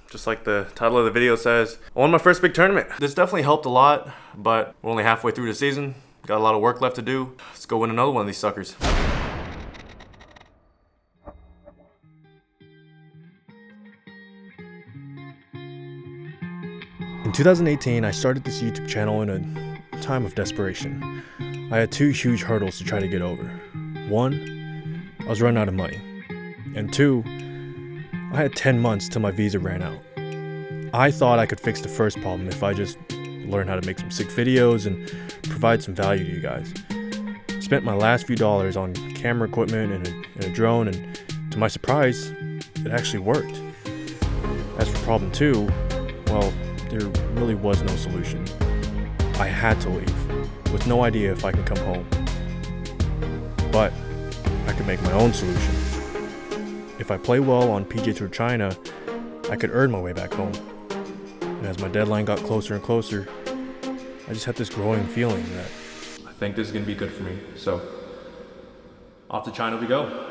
Just like the title of the video says, I won my first big tournament. This definitely helped a lot, but we're only halfway through the season. Got a lot of work left to do. Let's go win another one of these suckers. In 2018, I started this YouTube channel in a time of desperation. I had two huge hurdles to try to get over. One, I was running out of money. And two, I had 10 months till my visa ran out. I thought I could fix the first problem if I just learned how to make some sick videos and provide some value to you guys. Spent my last few dollars on camera equipment and a drone, and to my surprise, it actually worked. As for problem two, well, there really was no solution. I had to leave, with no idea if I could come home. But I could make my own solution. If I play well on PGA Tour China, I could earn my way back home. And as my deadline got closer and closer, I just had this growing feeling that I think this is gonna be good for me. So, off to China we go.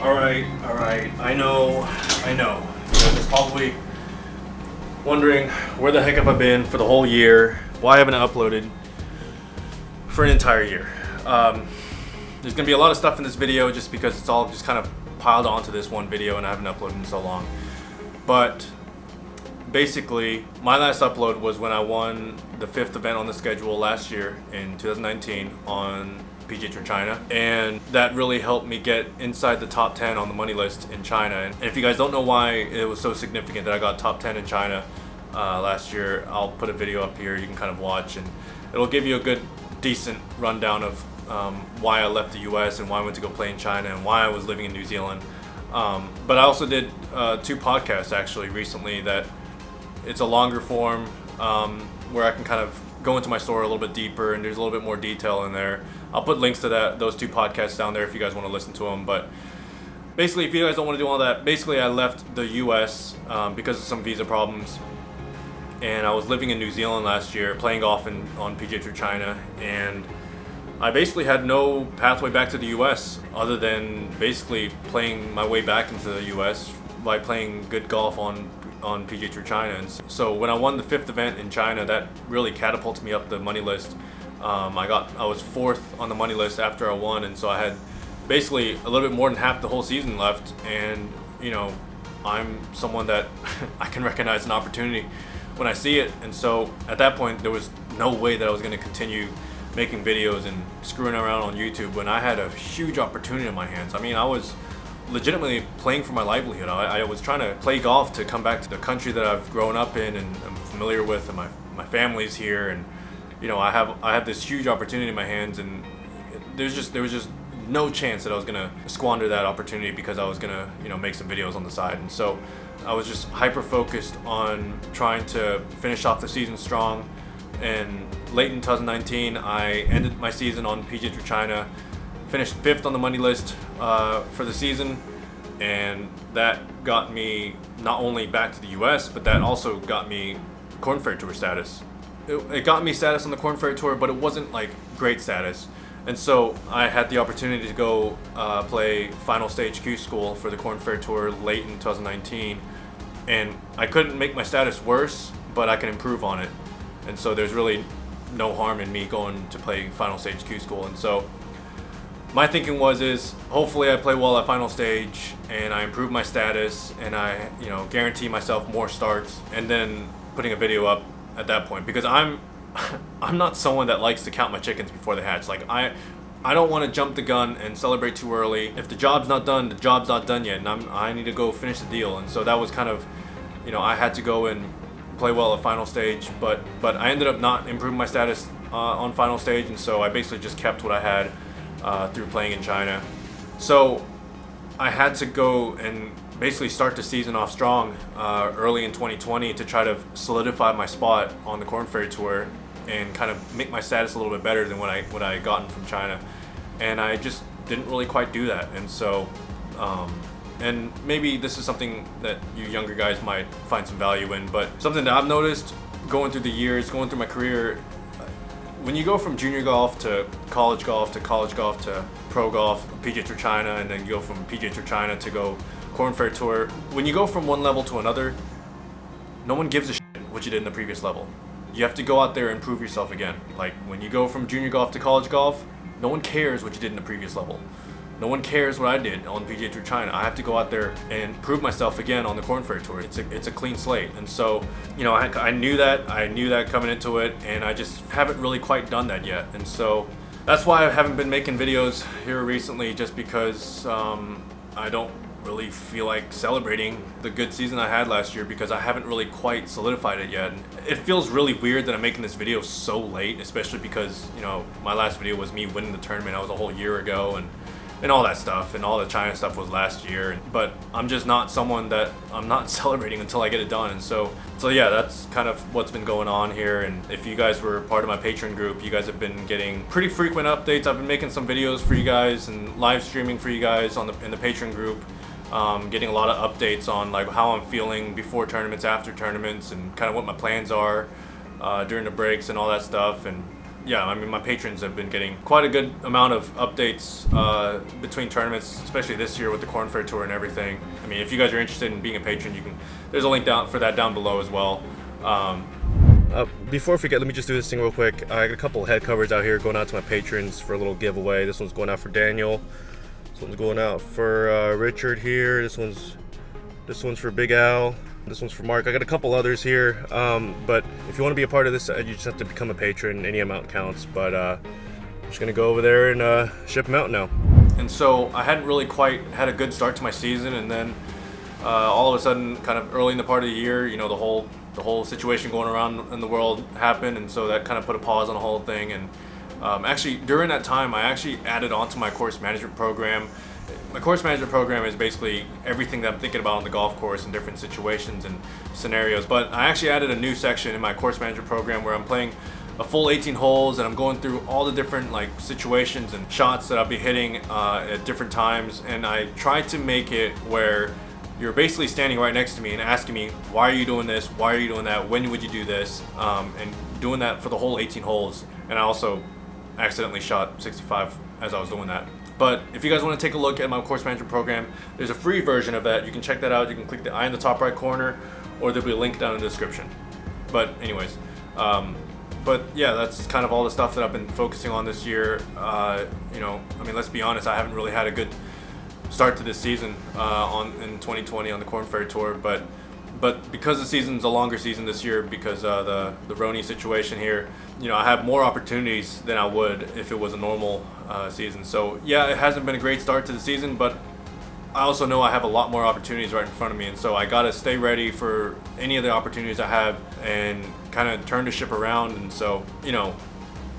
All right, I know. You guys are probably wondering where the heck have I been for the whole year? Why haven't I uploaded for an entire year? There's gonna be a lot of stuff in this video just because it's all just kind of piled onto this one video and I haven't uploaded in so long. But basically, my last upload was when I won the 5th event on the schedule last year in 2019 on PGA Tour China, and that really helped me get inside the top 10 on the money list in China. And if you guys don't know why it was so significant that I got top 10 in China last year, I'll put a video up here you can kind of watch, and it'll give you a good, decent rundown of why I left the US and why I went to go play in China and why I was living in New Zealand. But I also did 2 podcasts actually recently that it's a longer form where I can kind of go into my story a little bit deeper, and there's a little bit more detail in there. I'll put links to those 2 podcasts down there if you guys want to listen to them. But basically, if you guys don't want to do all that, basically I left the US because of some visa problems, and I was living in New Zealand last year playing golf on PGA Tour China, and I basically had no pathway back to the US other than basically playing my way back into the US by playing good golf on PGA Tour China. And so when I won the 5th event in China, that really catapulted me up the money list. I was 4th on the money list after I won, and so I had basically a little bit more than half the whole season left. And you know, I'm someone that I can recognize an opportunity when I see it, and so at that point there was no way that I was going to continue making videos and screwing around on YouTube when I had a huge opportunity in my hands. I mean, I was legitimately playing for my livelihood. I was trying to play golf to come back to the country that I've grown up in and I'm familiar with, and my family's here, and you know, I have this huge opportunity in my hands, and there was just no chance that I was gonna squander that opportunity because I was gonna, you know, make some videos on the side. And so I was just hyper focused on trying to finish off the season strong. And late in 2019, I ended my season on PGA Tour China, finished 5th on the money list for the season, and that got me not only back to the US, but that also got me Korn Ferry Tour status. It got me status on the Korn Ferry Tour, but it wasn't like great status. And so I had the opportunity to go play final stage Q school for the Korn Ferry tour late in 2019, and I couldn't make my status worse, but I can improve on it. And so there's really no harm in me going to play final stage Q school. And so my thinking is hopefully I play well at final stage and I improve my status and I guarantee myself more starts, and then putting a video up at that point, because I'm not someone that likes to count my chickens before they hatch. Like I don't want to jump the gun and celebrate too early. If the job's not done, the job's not done yet, and I need to go finish the deal. And so that was kind of, I had to go and play well at final stage, but I ended up not improving my status on final stage, and so I basically just kept what I had through playing in China. So I had to go and basically start the season off strong early in 2020 to try to solidify my spot on the Korn Ferry tour and kind of make my status a little bit better than what I gotten from China. And I just didn't really quite do that. And so and maybe this is something that you younger guys might find some value in, but something that I've noticed going through the years, going through my career, when you go from junior golf to college golf to pro golf, PGA Tour China, and then you go from PGA Tour China to go Korn Ferry Tour, when you go from one level to another, no one gives a shit what you did in the previous level. You have to go out there and prove yourself again. Like when you go from junior golf to college golf, no one cares what you did in the previous level. No one cares what I did on PGA Tour China. I have to go out there and prove myself again on the Korn Ferry Tour. It's a clean slate. And so, I knew that coming into it, and I just haven't really quite done that yet. And so that's why I haven't been making videos here recently, just because I don't really feel like celebrating the good season I had last year, because I haven't really quite solidified it yet. And it feels really weird that I'm making this video so late, especially because, my last video was me winning the tournament. That was a whole year ago, and all that stuff, and all the China stuff was last year. But I'm just not someone that I'm not celebrating until I get it done. And so yeah, that's kind of what's been going on here. And if you guys were part of my Patreon group, you guys have been getting pretty frequent updates. I've been making some videos for you guys and live streaming for you guys in the Patreon group, getting a lot of updates on like how I'm feeling before tournaments, after tournaments, and kind of what my plans are during the breaks and all that stuff. And yeah, I mean, my patrons have been getting quite a good amount of updates between tournaments, especially this year with the Korn Ferry Tour and everything. I mean, if you guys are interested in being a patron, there's a link for that down below as well. Before I forget, let me just do this thing real quick. I got a couple head covers out here going out to my patrons for a little giveaway. This one's going out for Daniel. This one's going out for Richard here. This one's for Big Al. This one's for Mark. I got a couple others here, but if you want to be a part of this, you just have to become a patron. Any amount counts, but I'm just gonna go over there and ship them out now. And so I hadn't really quite had a good start to my season, and then all of a sudden, kind of early in the part of the year, the whole situation going around in the world happened, and so that kind of put a pause on the whole thing. And actually, during that time, I actually added on to my course management program. My course management program is basically everything that I'm thinking about on the golf course in different situations and scenarios. But I actually added a new section in my course management program where I'm playing a full 18 holes, and I'm going through all the different like situations and shots that I'll be hitting at different times. And I tried to make it where you're basically standing right next to me and asking me, why are you doing this? Why are you doing that? When would you do this? And doing that for the whole 18 holes. And I also accidentally shot 65 as I was doing that. But if you guys want to take a look at my course management program, there's a free version of that. You can check that out. You can click the I in the top right corner, or there'll be a link down in the description. But anyways, but yeah, that's kind of all the stuff that I've been focusing on this year. I mean, let's be honest, I haven't really had a good start to this season in 2020 on the Korn Ferry Tour, but because the season's a longer season this year, because the Roni situation here, I have more opportunities than I would if it was a normal season. So yeah, it hasn't been a great start to the season, but I also know I have a lot more opportunities right in front of me, and so I gotta stay ready for any of the opportunities I have and kind of turn the ship around. And so,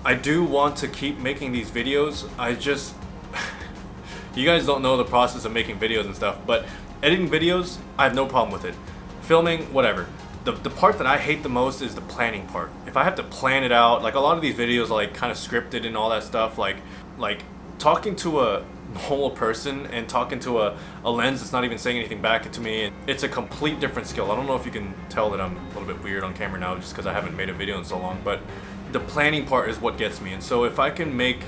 I do want to keep making these videos. I just you guys don't know the process of making videos and stuff, but editing videos, I have no problem with it. Filming, whatever. The part that I hate the most is the planning part. If I have to plan it out, like a lot of these videos are like kind of scripted and all that stuff, like talking to a normal person and talking to a lens that's not even saying anything back to me, it's a complete different skill. I don't know if you can tell that I'm a little bit weird on camera now just because I haven't made a video in so long, but the planning part is what gets me. And so if I can make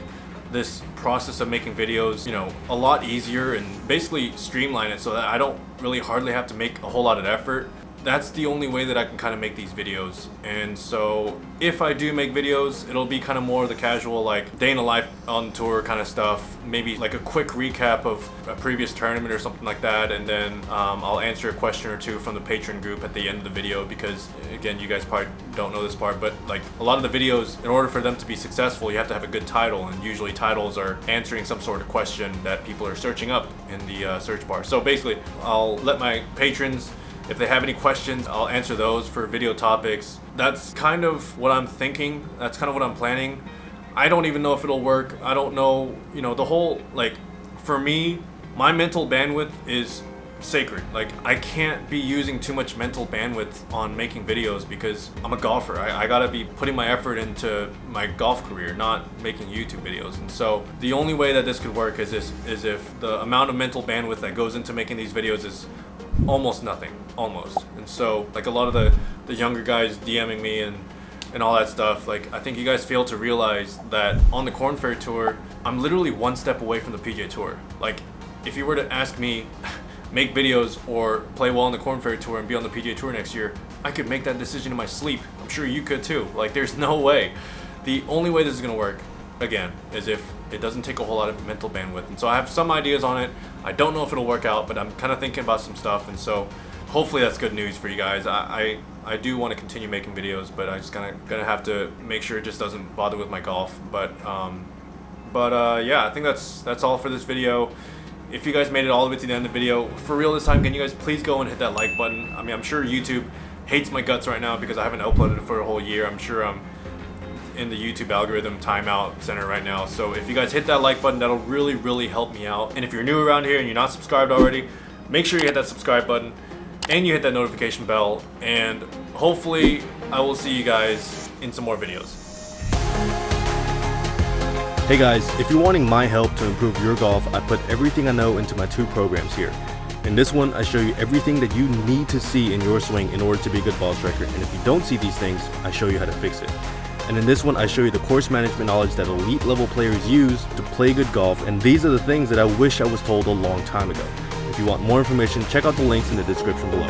this process of making videos, you know, a lot easier and basically streamline it so that I don't really hardly have to make a whole lot of effort. That's the only way that I can kind of make these videos. And so if I do make videos, it'll be kind of more the casual, like day in the life on tour kind of stuff, maybe like a quick recap of a previous tournament or something like that, and then I'll answer a question or two from the Patreon group at the end of the video, because again, you guys probably don't know this part, but like a lot of the videos, in order for them to be successful, you have to have a good title, and usually titles are answering some sort of question that people are searching up in the search bar. So basically, I'll let my patrons, if they have any questions, I'll answer those for video topics. That's kind of what I'm thinking. That's kind of what I'm planning. I don't even know if it'll work. I don't know, you know, the whole, like, for me, my mental bandwidth is sacred. Like, I can't be using too much mental bandwidth on making videos because I'm a golfer. I gotta be putting my effort into my golf career, not making YouTube videos. And so the only way that this could work is if the amount of mental bandwidth that goes into making these videos is almost nothing, almost. And so like a lot of the younger guys DMing me and all that stuff, like I think you guys fail to realize that on the Korn Ferry tour, I'm literally one step away from the PGA Tour. Like, if you were to ask me make videos or play well on the Korn Ferry tour and be on the PGA Tour next year, I could make that decision in my sleep. I'm sure you could too. Like, there's no way. The only way this is gonna work, again, is if it doesn't take a whole lot of mental bandwidth. And so I have some ideas on it. I don't know if it'll work out, but I'm kind of thinking about some stuff, and so hopefully that's good news for you guys. I do want to continue making videos, but I just gonna have to make sure it just doesn't bother with my golf. But yeah, I think that's all for this video. If you guys made it all the way to the end of the video, for real this time, can you guys please go and hit that like button? I mean, I'm sure YouTube hates my guts right now because I haven't uploaded it for a whole year. I'm sure I'm in the YouTube algorithm timeout center right now. So if you guys hit that like button, that'll really, really help me out. And if you're new around here and you're not subscribed already, make sure you hit that subscribe button and you hit that notification bell. And hopefully I will see you guys in some more videos. Hey guys, if you're wanting my help to improve your golf, I put everything I know into my 2 programs here. In this one, I show you everything that you need to see in your swing in order to be a good ball striker. And if you don't see these things, I show you how to fix it. And in this one, I show you the course management knowledge that elite level players use to play good golf, and these are the things that I wish I was told a long time ago. If you want more information, check out the links in the description below.